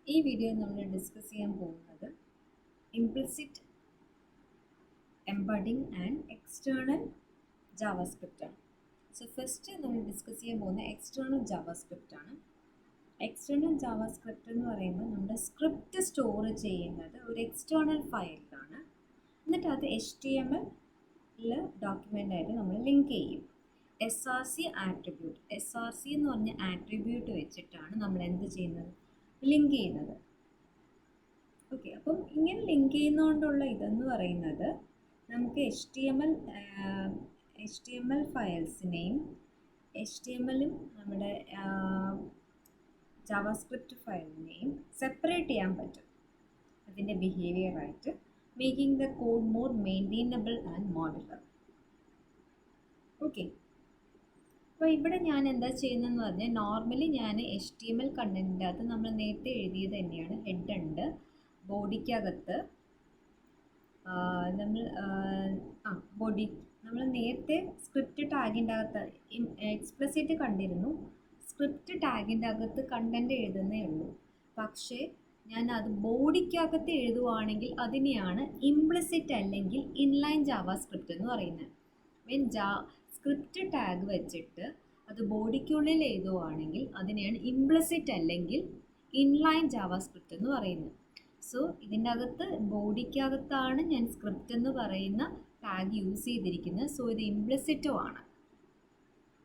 ഈ വീഡിയോ നമ്മൾ ഡിസ്കസ് ചെയ്യാൻ പോകുന്നത് implicit embedding and external JavaScript ആണ്. സോ ഫസ്റ്റ് നമ്മൾ ഡിസ്കസ് ചെയ്യാൻ പോകുന്ന എക്സ്റ്റേണൽ ജാവാസ്ക്രിപ്റ്റ് ആണ്. എക്സ്റ്റേണൽ ജാവാസ്ക്രിപ്റ്റ് എന്ന് പറയുമ്പോൾ നമ്മുടെ സ്ക്രിപ്റ്റ് സ്റ്റോർ ചെയ്യുന്നത് ഒരു എക്സ്റ്റേണൽ ഫയലിലാണ്. എന്നിട്ട് അത് HTML ഡോക്യുമെൻ്റായിട്ട് നമ്മൾ ലിങ്ക് ചെയ്യും. SRC ആട്രിബ്യൂട്ട്, SRC എന്ന് പറഞ്ഞ ആട്രിബ്യൂട്ട് വെച്ചിട്ടാണ് നമ്മൾ എന്ത് ചെയ്യുന്നത്, ലിങ്ക് ചെയ്യുന്നത്. ഓക്കെ, അപ്പം ഇങ്ങനെ ലിങ്ക് ചെയ്യുന്നതുകൊണ്ടുള്ള ഇതെന്ന് പറയുന്നത് നമുക്ക് HTML ഫയൽസിനെയും HTMLും നമ്മുടെ ജാവാസ്ക്രിപ്റ്റ് ഫയലിനെയും സെപ്പറേറ്റ് ചെയ്യാൻ പറ്റും അതിൻ്റെ ബിഹേവിയറായിട്ട്, making the code more maintainable and modular. Okay, അപ്പോൾ ഇവിടെ ഞാൻ എന്താ ചെയ്യുന്നതെന്ന് പറഞ്ഞാൽ, നോർമലി ഞാൻ HTML കണ്ടൻറ്റിൻ്റെ അകത്ത് നമ്മൾ നേരത്തെ എഴുതിയത് തന്നെയാണ്. ഹെഡ് ഉണ്ട്, ബോഡിക്കകത്ത് നമ്മൾ ബോഡി നമ്മൾ നേരത്തെ സ്ക്രിപ്റ്റ് ടാഗിൻ്റെ അകത്ത് എക്സ്പ്ലസിറ്റ് കണ്ടിരുന്നു. സ്ക്രിപ്റ്റ് ടാഗിൻ്റെ അകത്ത് കണ്ടൻറ്റ് എഴുതുന്നേ ഉള്ളൂ. പക്ഷേ ഞാൻ അത് ബോഡിക്കകത്ത് എഴുതുവാണെങ്കിൽ അതിനെയാണ് ഇംപ്ലിസിറ്റ് അല്ലെങ്കിൽ ഇൻലൈൻ ജാവാസ്ക്രിപ്റ്റ് എന്ന് പറയുന്നത്. മീൻ സ്ക്രിപ്റ്റ് ടാഗ് വെച്ചിട്ട് അത് ബോഡിക്കുള്ളിൽ എഴുതുവാണെങ്കിൽ അതിനെയാണ് ഇംപ്ലിസിറ്റ് അല്ലെങ്കിൽ ഇൻലൈൻ ജാവാസ്ക്രിപ്റ്റ് എന്ന് പറയുന്നത്. സോ ഇതിൻ്റെ അകത്ത് ബോഡിക്കകത്താണ് ഞാൻ സ്ക്രിപ്റ്റ് എന്ന് പറയുന്ന ടാഗ് യൂസ് ചെയ്തിരിക്കുന്നത്. സോ ഇത് ഇംപ്ലിസിറ്റും ആണ്.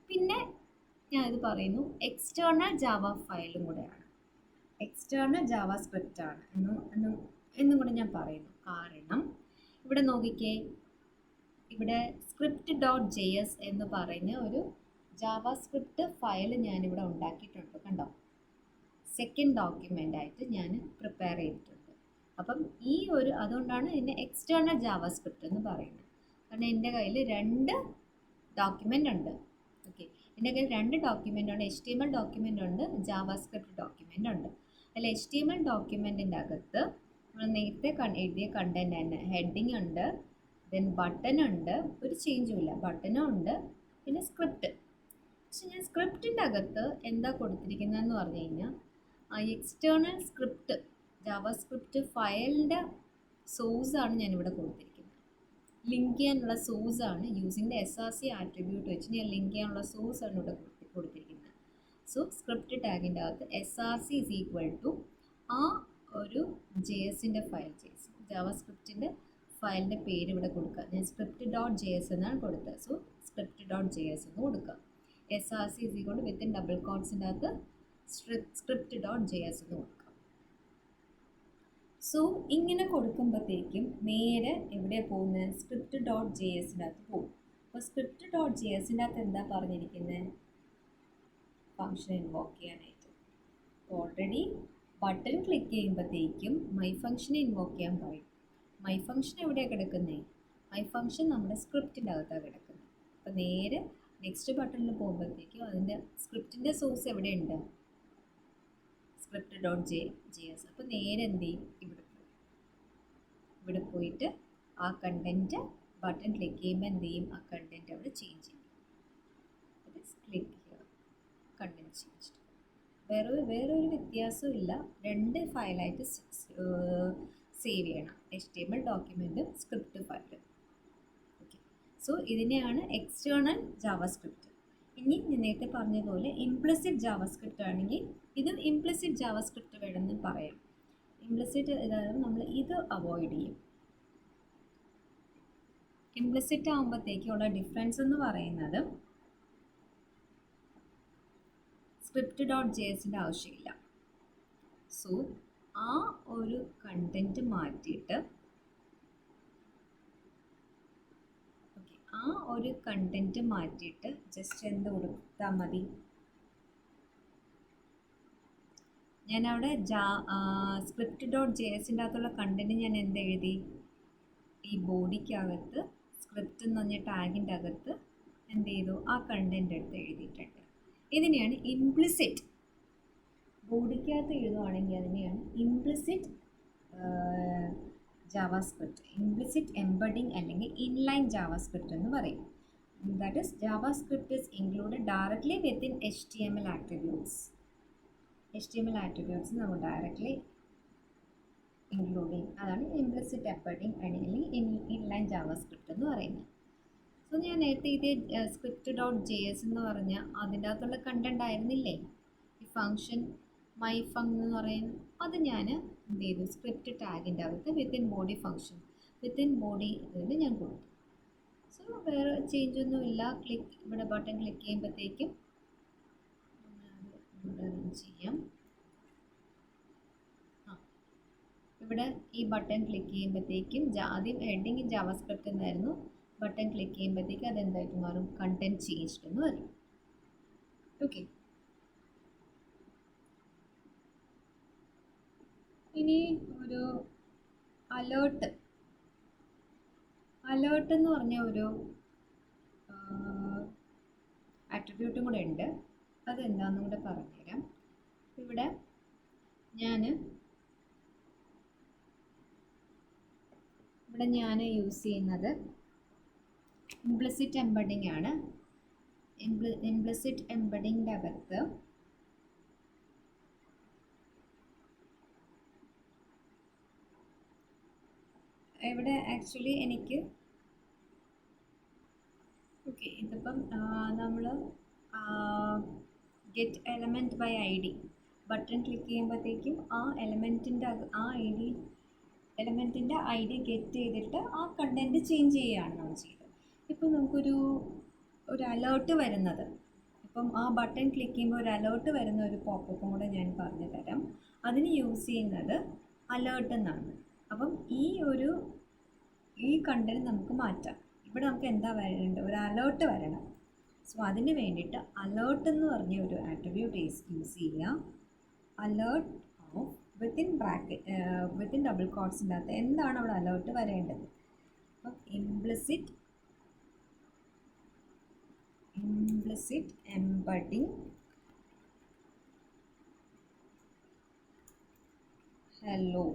പിന്നെ ഞാനിത് പറയുന്നു എക്സ്റ്റേണൽ ജാവ ഫയലും കൂടെയാണ്, എക്സ്റ്റേണൽ ജാവാസ്ക്രിപ്റ്റ് ആണ് എന്നും കൂടെ ഞാൻ പറയുന്നു. കാരണം ഇവിടെ നോക്കിക്കേ, ഇവിടെ script.js എന്ന് പറഞ്ഞ ഒരു ജാവാസ്ക്രിപ്റ്റ് ഫയൽ ഞാനിവിടെ ഉണ്ടാക്കിയിട്ടുണ്ട്. കണ്ടോ, സെക്കൻഡ് ഡോക്യുമെൻ്റ് ആയിട്ട് ഞാൻ പ്രിപ്പയർ ചെയ്തിട്ടുണ്ട്. അപ്പം അതുകൊണ്ടാണ് ഇതിനെ എക്സ്റ്റേണൽ ജാവാസ്ക്രിപ്റ്റ് എന്ന് പറയുന്നത്. കാരണം എൻ്റെ കയ്യിൽ രണ്ട് ഡോക്യുമെൻ്റ് ഉണ്ട്. ഓക്കെ, എൻ്റെ കയ്യിൽ രണ്ട് ഡോക്യുമെൻ്റ് ഉണ്ട്. HTML ഡോക്യുമെൻ്റ് ഉണ്ട്, ജാവാസ്ക്രിപ്റ്റ് ഡോക്യുമെൻ്റ് ഉണ്ട്. അതിൽ HTML ഡോക്യുമെൻറ്റിൻ്റെ അകത്ത് നമ്മൾ നേരത്തെ എഴുതിയ കണ്ടൻറ് തന്നെ, ഹെഡിങ് ഉണ്ട്, ദെൻ ബട്ടൺ ഉണ്ട്, ഒരു ചേഞ്ചും ഇല്ല, ബട്ടണും ഉണ്ട്, പിന്നെ സ്ക്രിപ്റ്റ്. പക്ഷെ ഞാൻ സ്ക്രിപ്റ്റിൻ്റെ അകത്ത് എന്താ കൊടുത്തിരിക്കുന്നതെന്ന് പറഞ്ഞു കഴിഞ്ഞാൽ, എക്സ്റ്റേണൽ സ്ക്രിപ്റ്റ് ജാവാസ്ക്രിപ്റ്റ് ഫയലിൻ്റെ സോഴ്സാണ് ഞാനിവിടെ കൊടുത്തിരിക്കുന്നത്. ലിങ്ക് ചെയ്യാനുള്ള സോഴ്സാണ്, യൂസിങ് ദ SRC ആട്രിബ്യൂട്ട് വെച്ച് ഞാൻ ലിങ്ക് ചെയ്യാനുള്ള സോഴ്സാണ് ഇവിടെ കൊടുത്തിരിക്കുന്നത്. സോ സ്ക്രിപ്റ്റ് ടാഗിൻ്റെ അകത്ത് SRC ഈസ് ഈക്വൽ ടു ആ ഒരു JSൻ്റെ ഫയൽ, ജാവാസ്ക്രിപ്റ്റിൻ്റെ ഫയലിൻ്റെ പേര് ഇവിടെ കൊടുക്കുക. ഞാൻ script.js എന്നാണ് കൊടുത്തത്. സോ script.js എന്ന് കൊടുക്കുക. SRC is equal to within double കോട്ട്സിൻ്റെ അകത്ത് script.js എന്ന് കൊടുക്കുക. സോ ഇങ്ങനെ കൊടുക്കുമ്പോഴത്തേക്കും നേരെ എവിടെ പോകുന്നത്, script.jsൻ്റെ അകത്ത് പോകും. അപ്പോൾ script.jsൻ്റെ അകത്ത് എന്താ പറഞ്ഞിരിക്കുന്നത്, ഫംഗ്ഷൻ ഇൻവോക്ക് ചെയ്യാനായിട്ട്. ഓൾറെഡി ബട്ടൺ ക്ലിക്ക് ചെയ്യുമ്പോഴത്തേക്കും മൈ ഫംഗ്ഷനെ ഇൻവോക്ക് ചെയ്യാൻ പറയും. മൈ ഫംഗ്ഷൻ എവിടെയാണ് കിടക്കുന്നത്, മൈ ഫംഗ്ഷൻ നമ്മുടെ സ്ക്രിപ്റ്റിൻ്റെ അകത്താണ് കിടക്കുന്നത്. അപ്പോൾ നേരെ നെക്സ്റ്റ് ബട്ടണിൽ പോകുമ്പോഴത്തേക്കും അതിൻ്റെ സ്ക്രിപ്റ്റിൻ്റെ സോഴ്സ് എവിടെയുണ്ട്, script.js. അപ്പോൾ നേരെ എന്ത് ചെയ്യും, ഇവിടെ പോയിട്ട് ആ കണ്ടൻറ്റ് ബട്ടൺ ക്ലിക്ക് ചെയ്യുമ്പോൾ എന്ത് ചെയ്യും, ആ കണ്ടൻറ്റ് അവിടെ ചേഞ്ച് ചെയ്യും. ക്ലിക്ക് ചെയ്യുക, കണ്ടൻറ്റ് ചേഞ്ച്. വേറൊരു വ്യത്യാസവും ഇല്ല, രണ്ട് ഫയലായിട്ട് സേവ് ചെയ്യണം, HTML ഡോക്യുമെൻറ്റും സ്ക്രിപ്റ്റ് ഫയലും. ഓക്കെ, സോ ഇതിനെയാണ് എക്സ്റ്റേണൽ ജാവാസ്ക്രിപ്റ്റ്. ഇനി ഞാൻ നേരത്തെ പറഞ്ഞതുപോലെ ഇംപ്ലിസിറ്റ് ജാവാസ്ക്രിപ്റ്റ് ആണെങ്കിൽ ഇതും ഇംപ്ലിസിറ്റ് ജാവാസ്ക്രിപ്റ്റ് വേണമെന്ന് പറയാം. ഇംപ്ലിസിറ്റ് അതായത് നമ്മൾ ഇത് അവോയ്ഡ് ചെയ്യും. ഇംപ്ലിസിറ്റ് ആകുമ്പോഴത്തേക്കുള്ള ഡിഫറൻസ് എന്ന് പറയുന്നത് script.jsൻ്റെ ആവശ്യമില്ല. സോ ആ ഒരു കണ്ടൻറ്റ് മാറ്റിയിട്ട്, ജസ്റ്റ് എന്ത് കൊടുത്താൽ മതി, ഞാനവിടെ script.jsൻ്റെ അകത്തുള്ള കണ്ടൻറ്റ് ഞാൻ എന്ത് എഴുതി, ഈ ബോഡിക്കകത്ത് സ്ക്രിപ്റ്റ് എന്ന് പറഞ്ഞ ടാഗിൻ്റെ അകത്ത് എന്ത് ചെയ്തു, ആ കണ്ടൻറ്റ് എടുത്ത് എഴുതിയിട്ടുണ്ട്. ഇതിനെയാണ് ഇംപ്ലിസിറ്റ്, ബോഡിക്കകത്ത് എഴുതുവാണെങ്കിൽ അതിനെയാണ് ഇംപ്ലിസിറ്റ് ജാവാസ്ക്രിപ്റ്റ്, ഇംപ്ലിസിറ്റ് എംബഡിങ് അല്ലെങ്കിൽ ഇൻലൈൻ ജാവാസ്ക്രിപ്റ്റ് എന്ന് പറയും. That is JavaScript is included directly within HTML attributes. HTML attributes നമ്മൾ ഡയറക്റ്റ്ലി ഇൻക്ലൂഡിങ്, അതാണ് ഇംപ്ലിസിറ്റ് എംബഡിങ് അല്ലെങ്കിൽ ഇൻലൈൻ ജാവാസ്ക്രിപ്റ്റ് എന്ന് പറയുന്നത്. സോ ഞാൻ നേരത്തെ ഇത് സ്ക്രിപ്റ്റ് ഡോട്ട് JS എന്ന് പറഞ്ഞാൽ അതിൻ്റെ അകത്തുള്ള കണ്ടന്റ് ആയിരുന്നില്ലേ ഈ ഫങ്ഷൻ മൈ ഫങ് എന്ന് പറയുന്നത്, അത് ഞാൻ എന്ത് ചെയ്തു സ്ക്രിപ്റ്റ് ടാഗിൻ്റെ അകത്ത് within body function within body ഇതിൽ ഞാൻ കൊടുത്തു. സോ വേറെ ചേഞ്ച് ഒന്നുമില്ല. ഇവിടെ ബട്ടൺ ക്ലിക്ക് ചെയ്യുമ്പോഴത്തേക്കും റൺ ചെയ്യാം. ഇവിടെ ഈ ബട്ടൺ ക്ലിക്ക് ചെയ്യുമ്പോഴത്തേക്കും ആദ്യം ഹെഡിങ് ജാവാസ്ക്രിപ്റ്റ് എന്നായിരുന്നു, ബട്ടൺ ക്ലിക്ക് ചെയ്യുമ്പോഴത്തേക്കും അതെന്തായിട്ട് മാറും, കണ്ടന്റ് ചേഞ്ച്ഡ് എന്ന് വരും. ഓക്കെ, ഇനി ഒരു അലേർട്ട് എന്ന് പറഞ്ഞ ഒരു ആട്രിബ്യൂട്ടും കൂടെ ഉണ്ട്. അതെന്താണെന്നും കൂടെ പറഞ്ഞുതരാം. ഇവിടെ ഞാൻ യൂസ് ചെയ്യുന്നത് ഇംപ്ലിസിറ്റ് എംബഡിങ് ആണ്. ഇംപ്ലിസിറ്റ് എംബഡിങ്ങിൻ്റെ അകത്ത് ഇവിടെ ആക്ച്വലി എനിക്ക് ഓക്കെ, ഇതിപ്പം നമ്മൾ get element by ID button click ചെയ്യുമ്പോഴത്തേക്കും ആ എലമെൻറ്റിൻ്റെ എലമെൻറ്റിൻ്റെ ID ഗെറ്റ് ചെയ്തിട്ട് ആ കണ്ടൻറ്റ് ചേഞ്ച് ചെയ്യുകയാണ് നമ്മൾ ചെയ്തത്. ഇപ്പം നമുക്കൊരു അലേർട്ട് വരുന്നത്, ഇപ്പം ആ ബട്ടൺ ക്ലിക്ക് ചെയ്യുമ്പോൾ ഒരു അലേർട്ട് വരുന്ന ഒരു പോപ്പപ്പും കൂടെ ഞാൻ പറഞ്ഞു തരാം. അതിന് യൂസ് ചെയ്യുന്നത് അലേർട്ട് എന്നാണ്. അപ്പം ഈ കണ്ടന്റ് നമുക്ക് മാറ്റാം. ഇവിടെ നമുക്ക് എന്താ വരേണ്ടത്, ഒരു അലേർട്ട് വരണം. സോ അതിന് വേണ്ടിയിട്ട് അലേർട്ട് എന്ന് പറഞ്ഞ ഒരു ആട്രിബ്യൂട്ട് യൂസ് ചെയ്യുക. അലേർട്ട് ഓഫ് വിത്തിൻ ഡബിൾ കോട്ട്സിൻ്റെ അകത്ത് എന്താണ് അവിടെ അലേർട്ട് വരേണ്ടത്. അപ്പം ഇംപ്ലിസിറ്റ് എംബഡിങ് ഹലോ.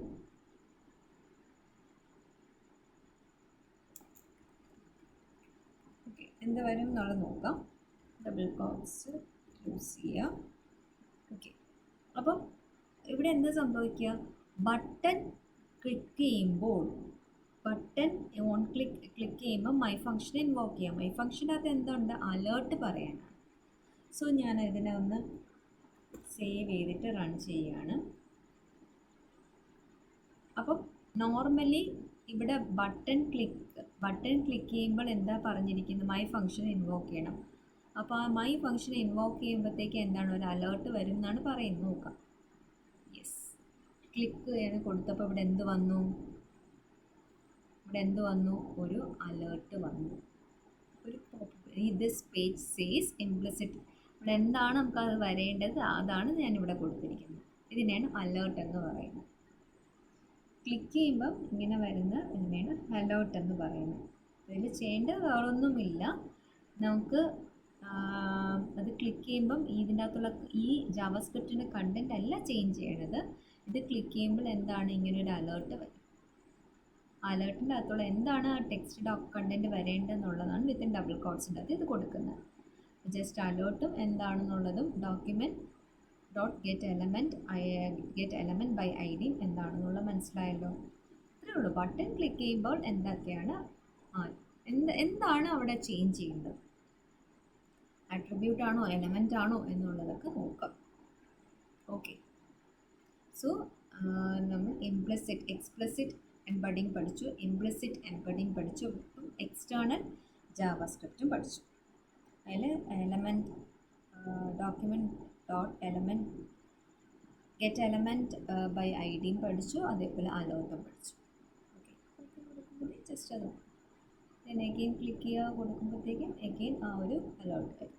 ഓക്കെ, എന്ത് വരും എന്നുള്ളത് നോക്കാം. ഡബിൾ കോട്ട്സ് യൂസ് ചെയ്യുക. ഓക്കെ, അപ്പം ഇവിടെ എന്താ സംഭവിക്കുക, ബട്ടൺ ക്ലിക്ക് ചെയ്യുമ്പോൾ ക്ലിക്ക് ചെയ്യുമ്പോൾ മൈ ഫംഗ്ഷൻ ഇൻവോക്ക് ചെയ്യാം. മൈ ഫംഗ്ഷൻ്റെ അകത്ത് എന്തുണ്ട്, അലേർട്ട് പറയാനാണ്. സോ ഞാൻ ഇതിനെ ഒന്ന് സേവ് ചെയ്തിട്ട് റൺ ചെയ്യുകയാണ്. അപ്പം നോർമലി ഇവിടെ ബട്ടൺ ക്ലിക്ക് ചെയ്യുമ്പോൾ എന്താ പറഞ്ഞിരിക്കുന്നത്, മൈ ഫംഗ്ഷൻ ഇൻവോക്ക് ചെയ്യണം. അപ്പോൾ ആ മൈ ഫംഗ്ഷൻ ഇൻവോക്ക് ചെയ്യുമ്പോഴത്തേക്ക് എന്താണ്, ഒരു അലേർട്ട് വരും എന്നാണ് പറയുന്നത്. നോക്കാം. യെസ്, ക്ലിക്ക് ചെയ്യാൻ കൊടുത്തപ്പോൾ ഇവിടെ എന്ത് വന്നു, ഒരു അലേർട്ട് വന്നു. This page says implicit. ഇവിടെ എന്താണ് നമുക്കത് വരേണ്ടത്, അതാണ് ഞാനിവിടെ കൊടുത്തിരിക്കുന്നത്. ഇതിനെയാണ് അലേർട്ട് എന്ന് പറയുന്നത്. ക്ലിക്ക് ചെയ്യുമ്പം ഇങ്ങനെ വരുന്ന ഇതിനെയാണ് അലേർട്ട് എന്ന് പറയുന്നത്. ഇതിൽ ചെയ്യേണ്ടത് വേറൊന്നുമില്ല. നമുക്ക് അത് ക്ലിക്ക് ചെയ്യുമ്പം ഇതിൻ്റെ അകത്തുള്ള ഈ ജാവാസ്ക്രിപ്റ്റിൻ്റെ കണ്ടന്റ് അല്ല ചേഞ്ച് ചെയ്യണത്. ഇത് ക്ലിക്ക് ചെയ്യുമ്പോൾ എന്താണ്, ഇങ്ങനെ ഒരു അലേർട്ട് വരും. അലേർട്ടിൻ്റെ അകത്തുള്ള എന്താണ് ടെക്സ്റ്റ് കണ്ടന്റ് വരേണ്ടതെന്നുള്ളതാണ് വിത്തിൻ ഡബിൾ കോട്ട്സിൻ്റെ അകത്ത് ഇത് കൊടുക്കുന്നത്. ജസ്റ്റ് അലേർട്ടും എന്താണെന്നുള്ളതും document dot get element by ID എന്താണെന്നുള്ളത് മനസ്സിലായല്ലോ. ഇത്രയേ ഉള്ളൂ. ബട്ടൺ ക്ലിക്ക് ചെയ്യുമ്പോൾ എന്തൊക്കെയാണ് എന്താണ് അവിടെ ചേഞ്ച് ചെയ്യേണ്ടത്, ആട്രിബ്യൂട്ട് ആണോ എലമെൻ്റ് ആണോ എന്നുള്ളതൊക്കെ നോക്കാം. ഓക്കെ, സോ നമ്മൾ എക്സ്പ്ലിസിറ്റ് എംബഡിങ് പഠിച്ചു, ഇംപ്ലിസിറ്റ് എംബഡിങ് പഠിച്ചു, എക്സ്റ്റേണൽ ജാവാസ്ക്രിപ്റ്റും പഠിച്ചു. അതിൽ element document dot get element by IDയും പഠിച്ചു, അതേപോലെ അലേർട്ടും പഠിച്ചു. ഓക്കെ, ജസ്റ്റ് അത് എഗെയിൻ ക്ലിക്ക് ചെയ്യുക, കൊടുക്കുമ്പോഴത്തേക്കും എഗെയിൻ ആ ഒരു അലേർട്ട് വരും.